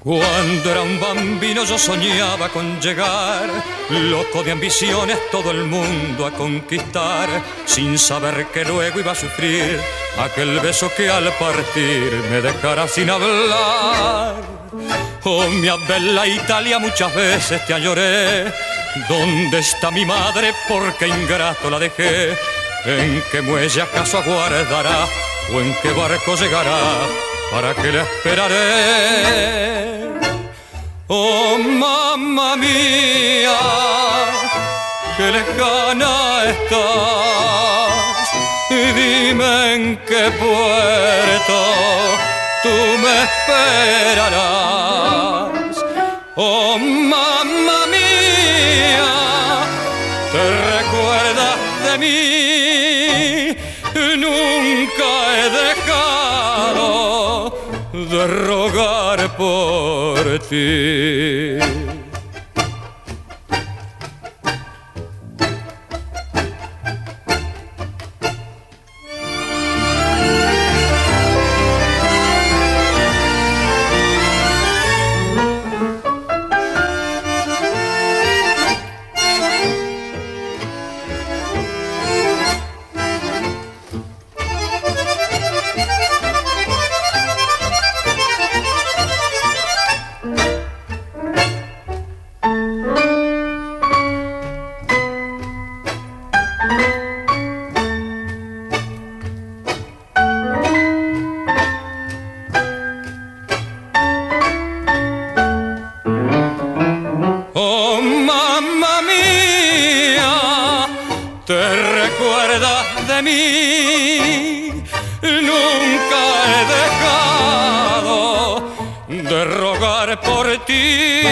Cuando era un bambino yo soñaba con llegar, loco de ambiciones, todo el mundo a conquistar, sin saber que luego iba a sufrir aquel beso que al partir me dejara sin hablar. Oh, mi bella Italia, muchas veces te añoré. ¿Dónde está mi madre? ¿Por qué ingrato la dejé? ¿En qué muelle acaso aguardará? ¿O en qué barco llegará? ¿Para qué la esperaré? Oh, mamma mía, qué lejana estás. Y dime en qué puerto tú me esperarás. Oh, mamma mía, ¿te recuerdas de mí? Nunca he dejado de rogar por ti. Oh, mamma mía, ¿te recuerdas de mí? Nunca he dejado de rogar por ti.